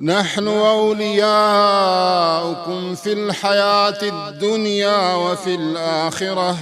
نحن أولياؤكم في الحياة الدنيا وفي الآخرة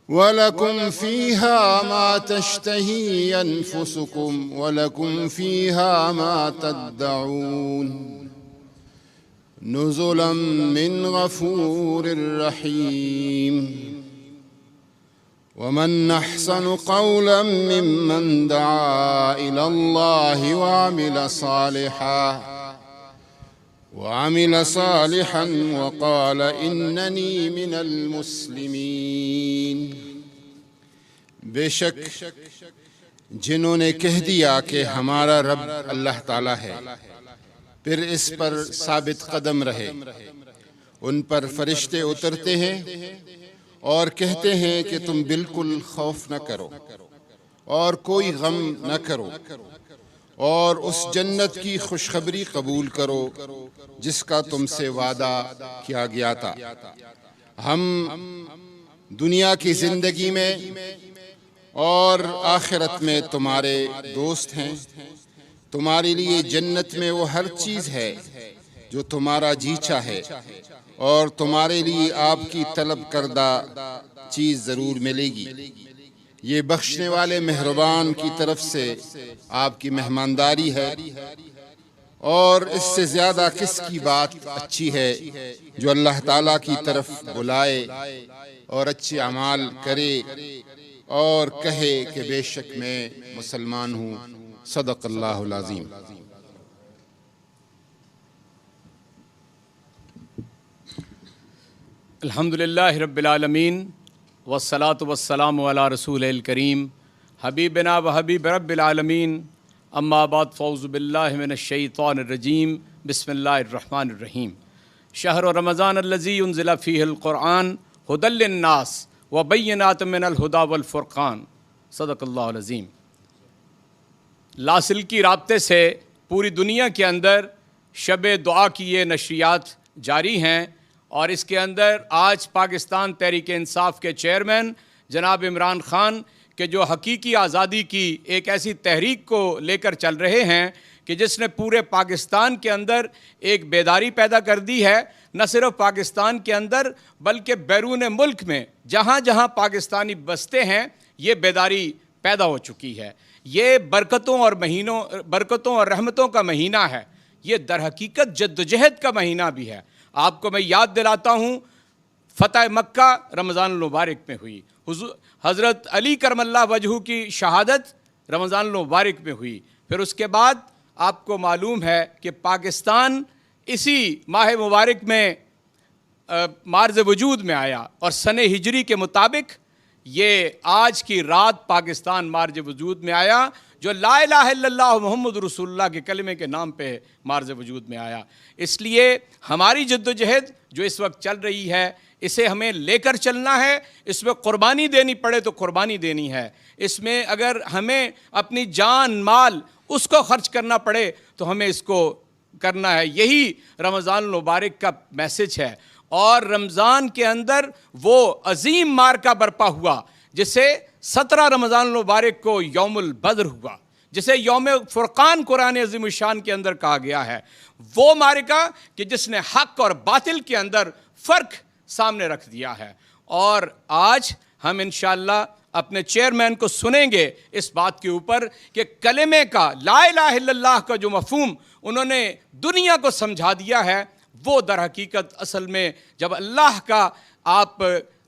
ولكم فيها ما تشتهي أنفسكم ولكم فيها ما تدعون نزلا من غفور رحيم ومن أحسن قولا ممن دعا إلى الله وعمل صالحا وقال إنني من المسلمين۔ بے شک جنہوں نے کہہ دیا کہ ہمارا رب اللہ تعالیٰ ہے، پھر اس پر ثابت قدم رہے، ان پر فرشتے اترتے ہیں اور کہتے ہیں کہ تم بالکل خوف نہ کرو اور کوئی غم نہ کرو اور اس جنت کی خوشخبری قبول کرو جس کا تم سے وعدہ کیا گیا تھا۔ ہم دنیا کی زندگی میں اور آخرت میں تمہارے دوست ہیں، تمہارے لیے جنت میں وہ ہر چیز ہے جو تمہارا جی چاہے اور تمہارے لیے آپ کی طلب کردہ چیز ضرور ملے گی۔ یہ بخشنے والے مہربان کی طرف سے آپ کی مہمانداری ہے، اور اس سے زیادہ کس کی بات اچھی ہے جو اللہ تعالیٰ کی طرف بلائے اور اچھے اعمال کرے اور کہے کہ بے شک میں مسلمان ہوں۔ صدق اللہ العظیم۔ الحمدللہ رب العالمین والصلاة والسلام علی رسول الکریم حبیبنا و حبیب رب العالمین، اما بعد فاعوذ باللہ من الشیطان الرجیم، بسم اللہ الرحمن الرحیم۔ شہر رمضان الذی انزل فیہ القرآن ھدی للناس وبینات من الہدی والفرقان۔ صدق اللہ العظیم۔ لاسلکی رابطے سے پوری دنیا کے اندر شب دعا کی یہ نشریات جاری ہیں، اور اس کے اندر آج پاکستان تحریک انصاف کے چیئرمین جناب عمران خان کہ جو حقیقی آزادی کی ایک ایسی تحریک کو لے کر چل رہے ہیں کہ جس نے پورے پاکستان کے اندر ایک بیداری پیدا کر دی ہے، نہ صرف پاکستان کے اندر بلکہ بیرون ملک میں جہاں جہاں پاکستانی بستے ہیں یہ بیداری پیدا ہو چکی ہے۔ یہ برکتوں اور رحمتوں کا مہینہ ہے، یہ در حقیقت جدوجہد کا مہینہ بھی ہے۔ آپ کو میں یاد دلاتا ہوں، فتح مکہ رمضان المبارک میں ہوئی، حضرت علی کرم اللہ وجہہ کی شہادت رمضان المبارک میں ہوئی، پھر اس کے بعد آپ کو معلوم ہے کہ پاکستان اسی ماہ مبارک میں مارز وجود میں آیا، اور سن ہجری کے مطابق یہ آج کی رات پاکستان مارز وجود میں آیا، جو لا الہ الا اللہ محمد رسول اللہ کے کلمے کے نام پہ مارز وجود میں آیا۔ اس لیے ہماری جدوجہد جو اس وقت چل رہی ہے اسے ہمیں لے کر چلنا ہے، اس میں قربانی دینی پڑے تو قربانی دینی ہے، اس میں اگر ہمیں اپنی جان مال اس کو خرچ کرنا پڑے تو ہمیں اس کو کرنا ہے۔ یہی رمضان المبارک کا میسج ہے، اور رمضان کے اندر وہ عظیم معرکہ برپا ہوا جسے 17 رمضان المبارک کو یوم البدر ہوا، جسے یوم فرقان قرآن عظیم الشان کے اندر کہا گیا ہے، وہ معرکہ کہ جس نے حق اور باطل کے اندر فرق سامنے رکھ دیا ہے۔ اور آج ہم انشاءاللہ اپنے چیئرمین کو سنیں گے اس بات کے اوپر کہ کلمے کا لا الہ الا اللہ کا جو مفہوم انہوں نے دنیا کو سمجھا دیا ہے، وہ در حقیقت اصل میں جب اللہ کا آپ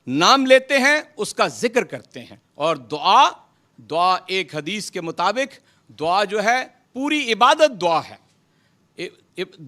نام لیتے ہیں اس کا ذکر کرتے ہیں، اور دعا ایک حدیث کے مطابق دعا جو ہے پوری عبادت دعا ہے،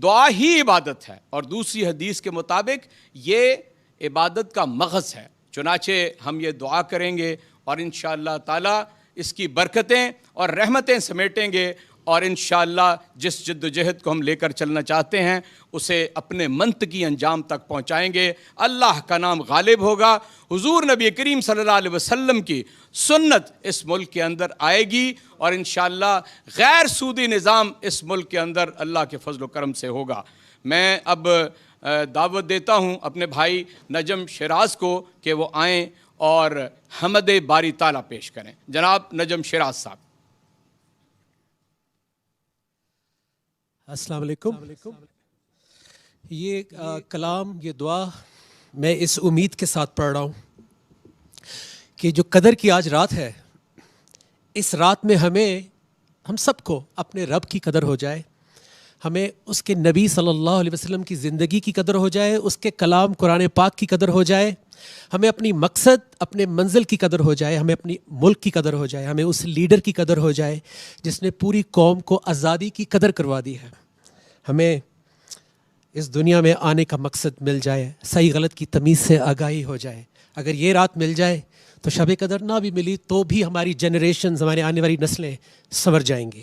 دعا ہی عبادت ہے، اور دوسری حدیث کے مطابق یہ عبادت کا مغز ہے۔ چنانچہ ہم یہ دعا کریں گے اور انشاءاللہ تعالی اس کی برکتیں اور رحمتیں سمیٹیں گے، اور انشاءاللہ جس جد و جہد کو ہم لے کر چلنا چاہتے ہیں اسے اپنے منطقی انجام تک پہنچائیں گے۔ اللہ کا نام غالب ہوگا، حضور نبی کریم صلی اللہ علیہ وسلم کی سنت اس ملک کے اندر آئے گی، اور انشاءاللہ غیر سودی نظام اس ملک کے اندر اللہ کے فضل و کرم سے ہوگا۔ میں اب دعوت دیتا ہوں اپنے بھائی نجم شیراز کو کہ وہ آئیں اور حمد باری تعالیٰ پیش کریں۔ جناب نجم شیراز صاحب۔ السلام علیکم. یہ کلام، یہ دعا میں اس امید کے ساتھ پڑھ رہا ہوں کہ جو قدر کی آج رات ہے، اس رات میں ہم سب کو اپنے رب کی قدر ہو جائے، ہمیں اس کے نبی صلی اللہ علیہ وسلم کی زندگی کی قدر ہو جائے، اس کے کلام قرآن پاک کی قدر ہو جائے، ہمیں اپنی مقصد، اپنے منزل کی قدر ہو جائے، ہمیں اپنی ملک کی قدر ہو جائے، ہمیں اس لیڈر کی قدر ہو جائے جس نے پوری قوم کو آزادی کی قدر کروا دی ہے، ہمیں اس دنیا میں آنے کا مقصد مل جائے، صحیح غلط کی تمیز سے آگاہی ہو جائے. اگر یہ رات مل جائے تو شب قدر نہ بھی ملی تو بھی ہماری جنریشنز، ہمارے آنے والی نسلیں سنور جائیں گی.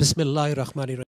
بسم اللہ الرحمن الرحیم.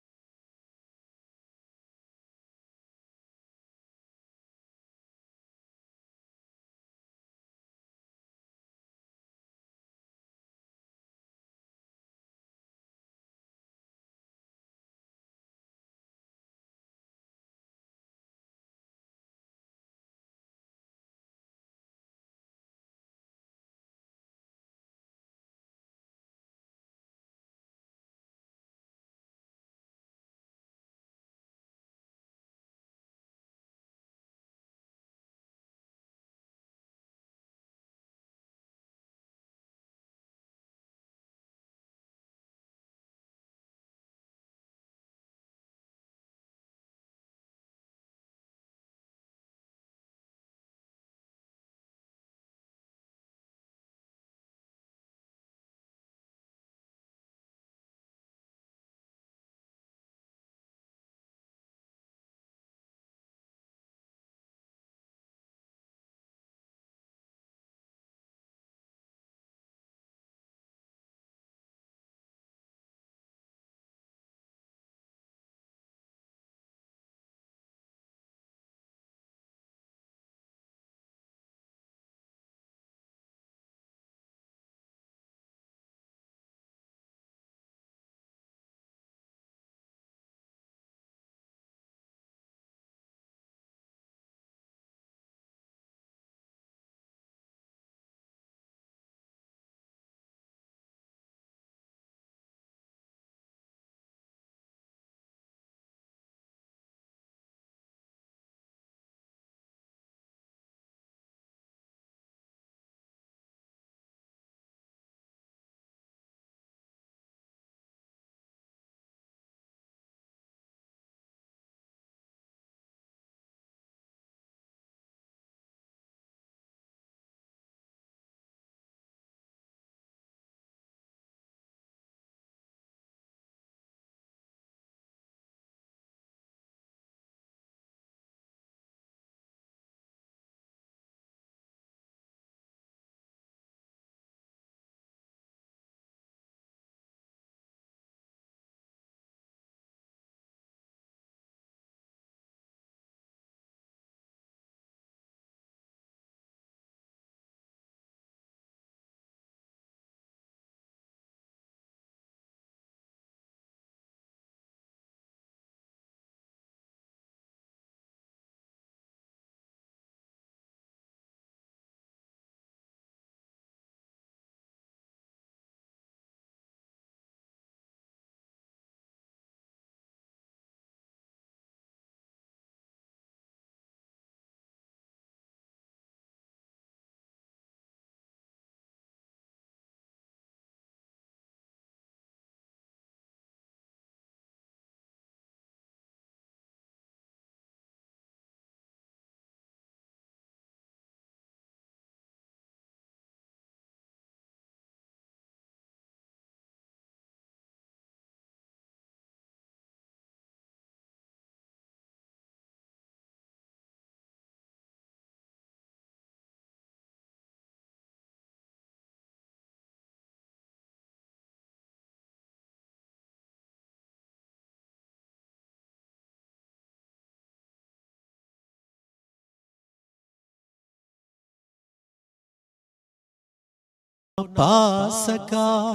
پا سکا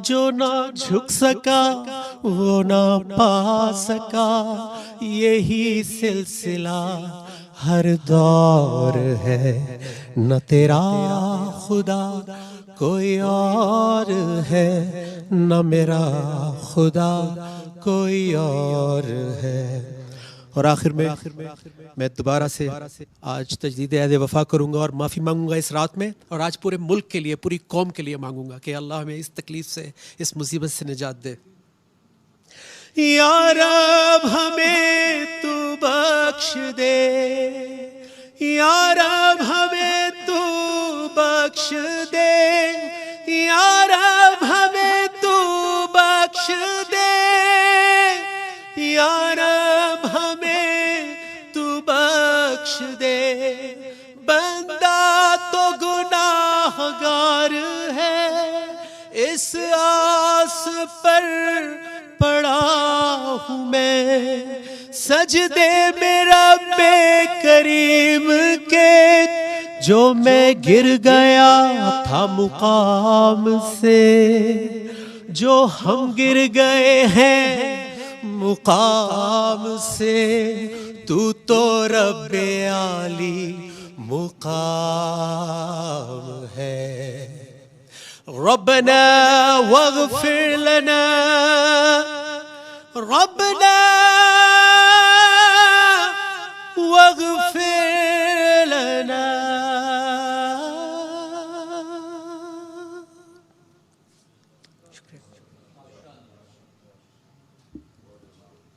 جو نہ جھک سکا وہ نہ پا سکا، یہی سلسلہ ہر دور ہے، نہ تیرا خدا کوئی اور ہے، نہ میرا خدا کوئی اور ہے. اور آخر میں دوبارہ سے آج تجدید عہد وفا کروں گا اور معافی مانگوں گا اس رات میں، اور آج پورے ملک کے لیے، پوری قوم کے لیے مانگوں گا کہ اللہ ہمیں اس تکلیف سے، اس مصیبت سے نجات دے. یا رب ہمیں تو بخش دے، یا رب ہمیں تو بخش دے، یا رب ہمیں تو بخش دے، یا رب ہمیں تو بخش دے. بندہ تو گناہ گار ہے، اس آس پر پڑا ہوں میں، سجدے میں رب کریم کے، جو میں گر گیا تھا مقام سے، جو ہم گر گئے ہیں مقام سے، تو رب عالی مقام ہے. ربنا واغفر لنا، ربنا واغفر لنا.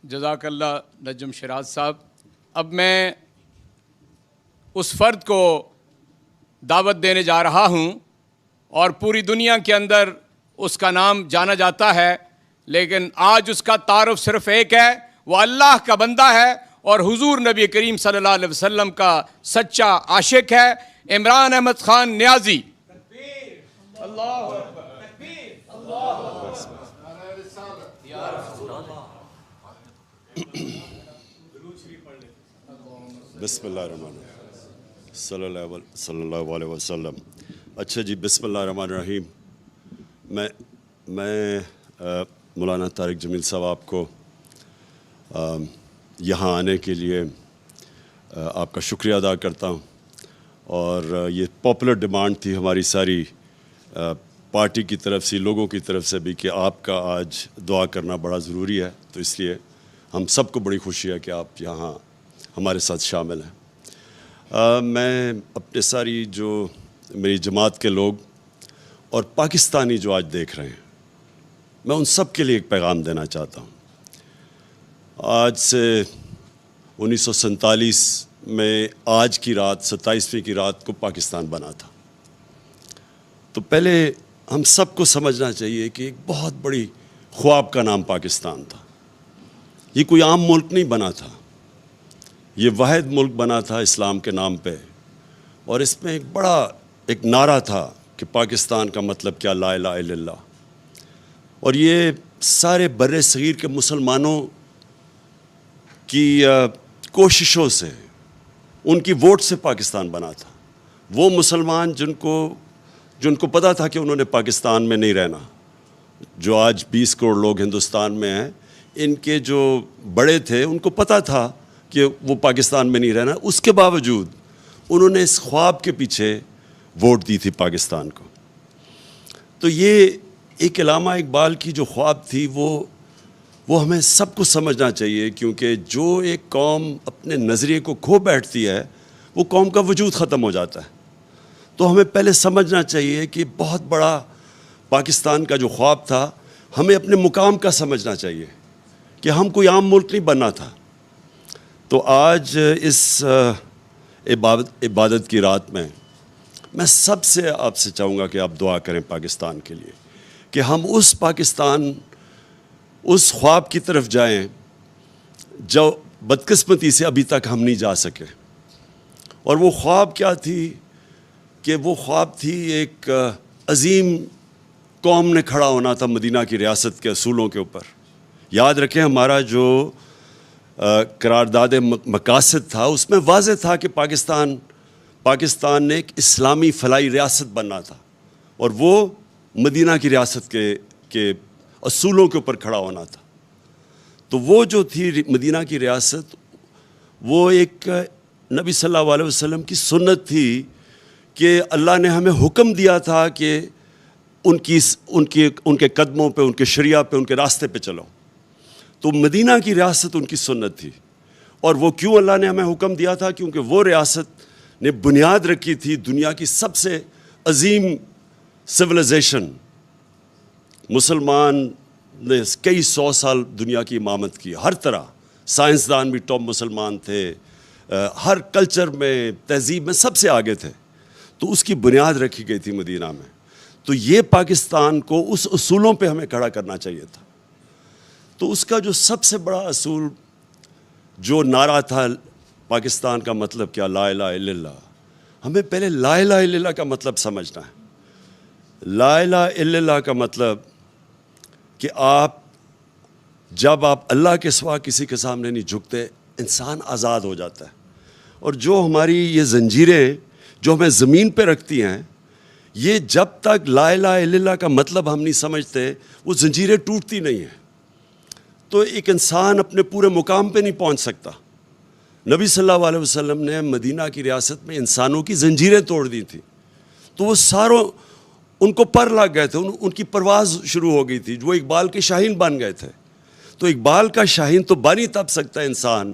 جزاک اللہ نجم شیراز صاحب. اب میں اس فرد کو دعوت دینے جا رہا ہوں، اور پوری دنیا کے اندر اس کا نام جانا جاتا ہے، لیکن آج اس کا تعارف صرف ایک ہے، وہ اللہ کا بندہ ہے اور حضور نبی کریم صلی اللہ علیہ وسلم کا سچا عاشق ہے، عمران احمد خان نیازی. بسم اللہ الرحمن الرحیم، صلی اللہ علیہ وسلم. اچھا جی، بسم اللہ الرحمن الرحیم. میں مولانا طارق جمیل صاحب آپ کو یہاں آنے کے لیے آپ کا شکریہ ادا کرتا ہوں، اور یہ پاپولر ڈیمانڈ تھی ہماری ساری پارٹی کی طرف سے، لوگوں کی طرف سے بھی، کہ آپ کا آج دعا کرنا بڑا ضروری ہے، تو اس لیے ہم سب کو بڑی خوشی ہے کہ آپ یہاں ہمارے ساتھ شامل ہیں. میں اپنے ساری جو میری جماعت کے لوگ اور پاکستانی جو آج دیکھ رہے ہیں، میں ان سب کے لیے ایک پیغام دینا چاہتا ہوں. آج سے 1947 میں آج کی رات، 27ویں کی رات کو پاکستان بنا تھا. تو پہلے ہم سب کو سمجھنا چاہیے کہ ایک بہت بڑی خواب کا نام پاکستان تھا. یہ کوئی عام ملک نہیں بنا تھا، یہ واحد ملک بنا تھا اسلام کے نام پہ، اور اس میں ایک نعرہ تھا کہ پاکستان کا مطلب کیا، لا الہ الا اللہ. اور یہ سارے بر صغیر کے مسلمانوں کی کوششوں سے، ان کی ووٹ سے پاکستان بنا تھا. وہ مسلمان جن کو پتہ تھا کہ انہوں نے پاکستان میں نہیں رہنا، جو آج 20 کروڑ لوگ ہندوستان میں ہیں، ان کے جو بڑے تھے ان کو پتہ تھا کہ وہ پاکستان میں نہیں رہنا، اس کے باوجود انہوں نے اس خواب کے پیچھے ووٹ دی تھی پاکستان کو. تو یہ ایک علامہ اقبال کی جو خواب تھی، وہ ہمیں سب کو سمجھنا چاہیے، کیونکہ جو ایک قوم اپنے نظریے کو کھو بیٹھتی ہے، وہ قوم کا وجود ختم ہو جاتا ہے. تو ہمیں پہلے سمجھنا چاہیے کہ بہت بڑا پاکستان کا جو خواب تھا، ہمیں اپنے مقام کا سمجھنا چاہیے کہ ہم کوئی عام ملک نہیں بننا تھا. تو آج اس عبادت کی رات میں سب سے آپ سے چاہوں گا کہ آپ دعا کریں پاکستان کے لیے، کہ ہم اس خواب کی طرف جائیں جو بدقسمتی سے ابھی تک ہم نہیں جا سکے. اور وہ خواب کیا تھی؟ کہ وہ خواب تھی ایک عظیم قوم نے کھڑا ہونا تھا مدینہ کی ریاست کے اصولوں کے اوپر. یاد رکھیں، ہمارا جو قرارداد مقاصد تھا، اس میں واضح تھا کہ پاکستان نے ایک اسلامی فلاحی ریاست بننا تھا، اور وہ مدینہ کی ریاست کے اصولوں کے اوپر کھڑا ہونا تھا. تو وہ جو تھی مدینہ کی ریاست، وہ ایک نبی صلی اللہ علیہ وسلم کی سنت تھی کہ اللہ نے ہمیں حکم دیا تھا کہ ان کے قدموں پہ، ان کے شریعہ پہ، ان کے راستے پہ چلو. تو مدینہ کی ریاست ان کی سنت تھی. اور وہ کیوں اللہ نے ہمیں حکم دیا تھا؟ کیونکہ وہ ریاست نے بنیاد رکھی تھی دنیا کی سب سے عظیم سویلائزیشن. مسلمان نے کئی 100 سال دنیا کی امامت کی، ہر طرح. سائنسدان بھی ٹاپ مسلمان تھے، ہر کلچر میں، تہذیب میں سب سے آگے تھے. تو اس کی بنیاد رکھی گئی تھی مدینہ میں. تو یہ پاکستان کو اس اصولوں پہ ہمیں کھڑا کرنا چاہیے تھا. تو اس کا جو سب سے بڑا اصول جو نعرہ تھا پاکستان کا مطلب کیا؟ لا الہ الا اللہ. ہمیں پہلے لا الہ الا اللہ کا مطلب سمجھنا ہے. لا الہ الا اللہ کا مطلب کہ جب آپ اللہ کے سوا کسی کے سامنے نہیں جھکتے، انسان آزاد ہو جاتا ہے. اور جو ہماری یہ زنجیریں جو ہمیں زمین پہ رکھتی ہیں، یہ جب تک لا الہ الا اللہ کا مطلب ہم نہیں سمجھتے، وہ زنجیریں ٹوٹتی نہیں ہیں. تو ایک انسان اپنے پورے مقام پہ نہیں پہنچ سکتا. نبی صلی اللہ علیہ وسلم نے مدینہ کی ریاست میں انسانوں کی زنجیریں توڑ دی تھیں. تو وہ ان کو پر لگ گئے تھے، ان کی پرواز شروع ہو گئی تھی، جو اقبال کے شاہین بن گئے تھے. تو اقبال کا شاہین تو بن ہی تب سکتا ہے انسان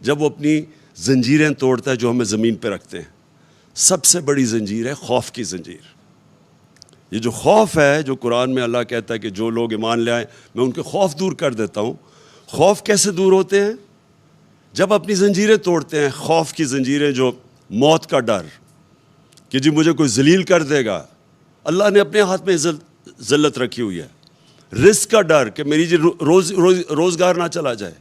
جب وہ اپنی زنجیریں توڑتا ہے جو ہمیں زمین پہ رکھتے ہیں. سب سے بڑی زنجیر ہے خوف کی زنجیر. یہ جو خوف ہے، جو قرآن میں اللہ کہتا ہے کہ جو لوگ ایمان لے آئیں میں ان کے خوف دور کر دیتا ہوں. خوف کیسے دور ہوتے ہیں؟ جب اپنی زنجیریں توڑتے ہیں. خوف کی زنجیریں جو موت کا ڈر کہ جی مجھے کوئی ذلیل کر دے گا، اللہ نے اپنے ہاتھ میں ذلت رکھی ہوئی ہے. رزق کا ڈر کہ میری جی روزگار نہ چلا جائے.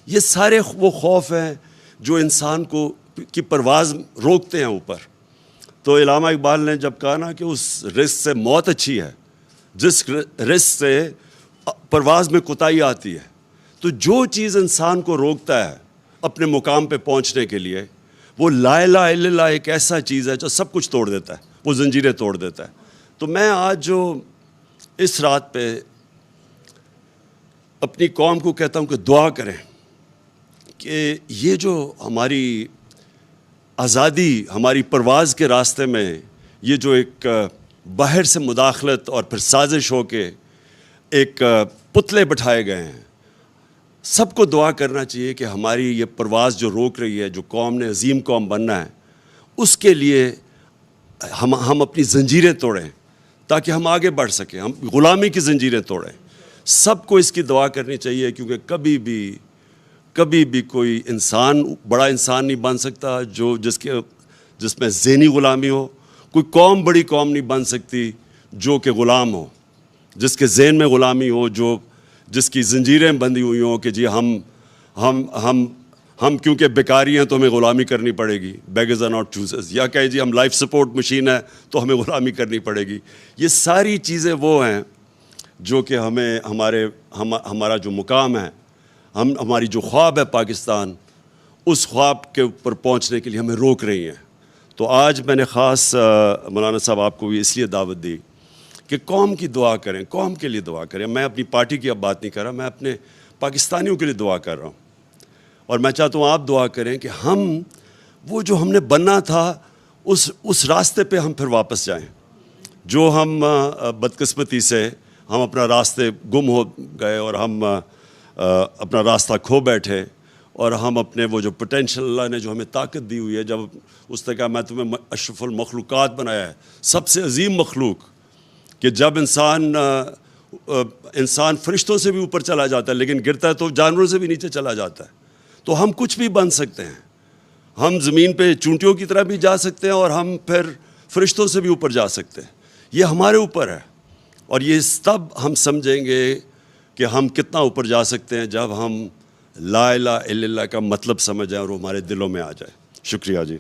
یہ سارے وہ خوف ہیں جو انسان کی پرواز روکتے ہیں اوپر. تو علامہ اقبال نے جب کہا نا کہ اس رزق سے موت اچھی ہے جس رزق سے پرواز میں کوتاہی آتی ہے. تو جو چیز انسان کو روکتا ہے اپنے مقام پہ پہنچنے کے لیے، وہ لا الہ الا اللہ ایک ایسا چیز ہے جو سب کچھ توڑ دیتا ہے، وہ زنجیریں توڑ دیتا ہے. تو میں آج جو اس رات پہ اپنی قوم کو کہتا ہوں کہ دعا کریں کہ یہ جو ہماری آزادی، ہماری پرواز کے راستے میں یہ جو ایک باہر سے مداخلت اور پھر سازش ہو کے ایک پتلے بٹھائے گئے ہیں، سب کو دعا کرنا چاہیے کہ ہماری یہ پرواز جو روک رہی ہے، جو قوم نے عظیم قوم بننا ہے، اس کے لیے ہم اپنی زنجیریں توڑیں تاکہ ہم آگے بڑھ سکیں، ہم غلامی کی زنجیریں توڑیں. سب کو اس کی دعا کرنی چاہیے کیونکہ کبھی بھی کوئی انسان بڑا انسان نہیں بن سکتا جس میں ذہنی غلامی ہو. کوئی قوم بڑی قوم نہیں بن سکتی جو کہ غلام ہو، جس کے ذہن میں غلامی ہو، جس کی زنجیریں بندھی ہوئی ہوں کہ جی ہم کیونکہ بیکاری ہیں تو ہمیں غلامی کرنی پڑے گی. Beggars are not choosers. یا کہ جی ہم لائف سپورٹ مشین ہے تو ہمیں غلامی کرنی پڑے گی. یہ ساری چیزیں وہ ہیں جو کہ ہمارا جو مقام ہے، ہماری جو خواب ہے پاکستان، اس خواب کے اوپر پہنچنے کے لیے ہمیں روک رہی ہیں. تو آج میں نے خاص مولانا صاحب آپ کو بھی اس لیے دعوت دی کہ قوم کی دعا کریں، قوم کے لیے دعا کریں. میں اپنی پارٹی کی اب بات نہیں کر رہا، میں اپنے پاکستانیوں کے لیے دعا کر رہا ہوں. اور میں چاہتا ہوں آپ دعا کریں کہ وہ جو ہم نے بننا تھا اس راستے پہ ہم پھر واپس جائیں. جو ہم بدقسمتی سے ہم اپنا راستے گم ہو گئے اور ہم اپنا راستہ کھو بیٹھے، اور ہم اپنے وہ جو پوٹینشل اللہ نے جو ہمیں طاقت دی ہوئی ہے، جب اس نے کہا میں تمہیں اشرف المخلوقات بنایا ہے، سب سے عظیم مخلوق، کہ جب انسان فرشتوں سے بھی اوپر چلا جاتا ہے لیکن گرتا ہے تو جانوروں سے بھی نیچے چلا جاتا ہے. تو ہم کچھ بھی بن سکتے ہیں. ہم زمین پہ چونٹیوں کی طرح بھی جا سکتے ہیں اور ہم پھر فرشتوں سے بھی اوپر جا سکتے ہیں. یہ ہمارے اوپر ہے. اور یہ تب ہم سمجھیں گے کہ ہم کتنا اوپر جا سکتے ہیں جب ہم لا الہ الا اللہ کا مطلب سمجھ جائیں اور وہ ہمارے دلوں میں آ جائے. شکریہ جی.